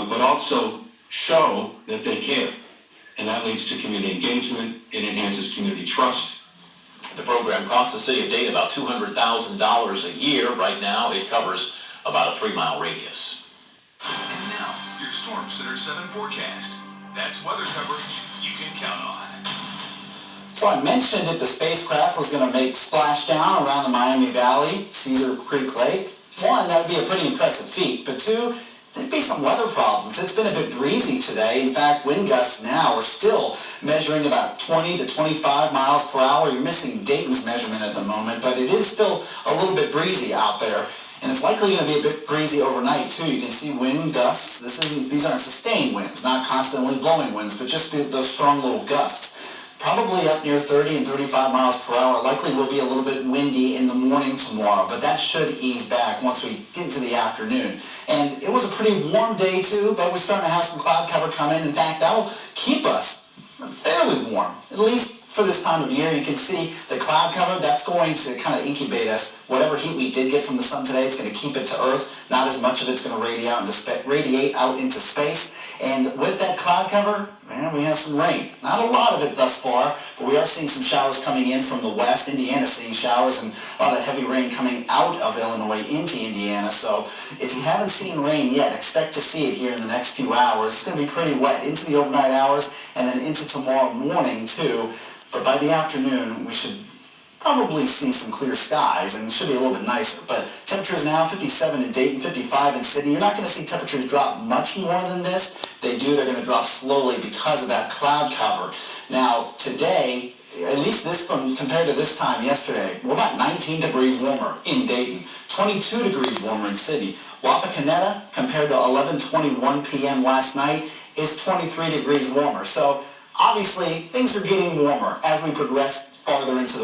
but also show that they care. And that leads to community engagement. It enhances community trust. The program costs the city of Dayton about $200,000 a year. Right now, it covers about a 3-mile radius. And now, your Storm Center 7 forecast. That's weather coverage you can count on. So I mentioned that the spacecraft was going to make splashdown around the Miami Valley, Cedar Creek Lake. One, that would be a pretty impressive feat, but two, there'd be some weather problems. It's been a bit breezy today. In fact, wind gusts now are still measuring about 20 to 25 miles per hour. You're missing Dayton's measurement at the moment, but it is still a little bit breezy out there. And it's likely going to be a bit breezy overnight, too. You can see wind gusts. These aren't sustained winds, not constantly blowing winds, but just those strong little gusts. Probably up near 30 and 35 miles per hour. Likely will be a little bit windy in the morning tomorrow, but that should ease back once we get into the afternoon. And it was a pretty warm day too, but we're starting to have some cloud cover come in. In fact, that'll keep us fairly warm, at least for this time of year. You can see the cloud cover, that's going to kind of incubate us. Whatever heat we did get from the sun today, it's going to keep it to Earth. Not as much of it's going to radiate out into space. And with that cloud cover, man, we have some rain. Not a lot of it thus far, but we are seeing some showers coming in from the west. Indiana's seeing showers and a lot of heavy rain coming out of Illinois into Indiana. So if you haven't seen rain yet, expect to see it here in the next few hours. It's going to be pretty wet into the overnight hours and then into tomorrow morning too. But by the afternoon, we should probably see some clear skies, and it should be a little bit nicer. But temperatures now, 57 in Dayton, 55 in Sydney. You're not going to see temperatures drop much more than this. They're going to drop slowly because of that cloud cover. Now, today, at least compared to this time yesterday, we're about 19 degrees warmer in Dayton, 22 degrees warmer in Sydney. Wapakoneta, compared to 11:21 p.m. last night, is 23 degrees warmer. So obviously, things are getting warmer as we progress further into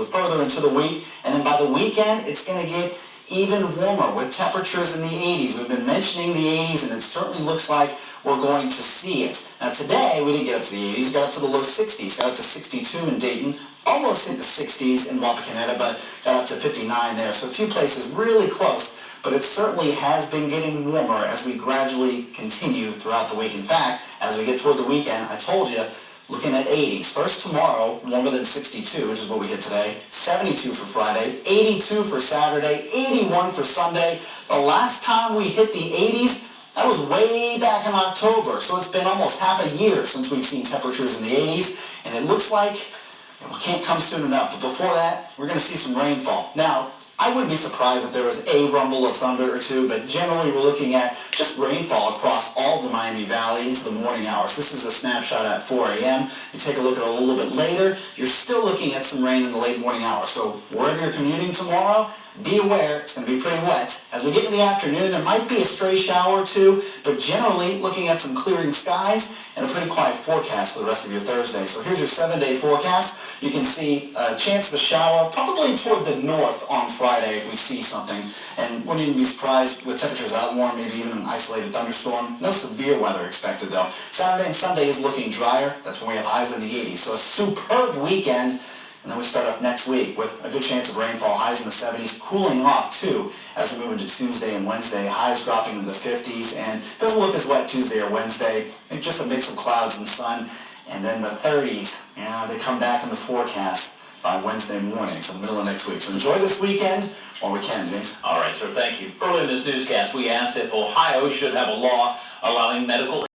the week, and then by the weekend, it's going to get even warmer with temperatures in the 80s. We've been mentioning the 80s, and it certainly looks like we're going to see it. Now today, we didn't get up to the 80s, we got up to the low 60s, got up to 62 in Dayton, almost hit the 60s in Wapakoneta, but got up to 59 there. So a few places really close, but it certainly has been getting warmer as we gradually continue throughout the week. In fact, as we get toward the weekend, I told you, looking at 80s. First tomorrow, warmer than 62, which is what we hit today. 72 for Friday, 82 for Saturday, 81 for Sunday. The last time we hit the 80s, that was way back in October. So it's been almost half a year since we've seen temperatures in the 80s. And it looks like it can't come soon enough. But before that, we're going to see some rainfall. Now, I wouldn't be surprised if there was a rumble of thunder or two, but generally we're looking at just rainfall across all of the Miami Valley into the morning hours. This is a snapshot at 4 a.m. You take a look at it a little bit later, you're still looking at some rain in the late morning hours. So wherever you're commuting tomorrow, be aware, it's going to be pretty wet. As we get in the afternoon, there might be a stray shower or two, but generally looking at some clearing skies and a pretty quiet forecast for the rest of your Thursday. So here's your 7-day forecast. You can see a chance of a shower probably toward the north on Friday if we see something. And wouldn't even be surprised with temperatures out warm, maybe even an isolated thunderstorm. No severe weather expected though. Saturday and Sunday is looking drier. That's when we have highs in the 80s. So a superb weekend. And then we start off next week with a good chance of rainfall, highs in the 70s, cooling off too as we move into Tuesday and Wednesday, highs dropping in the 50s, and it doesn't look as wet Tuesday or Wednesday, just a mix of clouds and sun, and then the 30s, they come back in the forecast by Wednesday morning, so the middle of next week. So enjoy this weekend while we can, James. All right, sir, thank you. Earlier in this newscast, we asked if Ohio should have a law allowing medical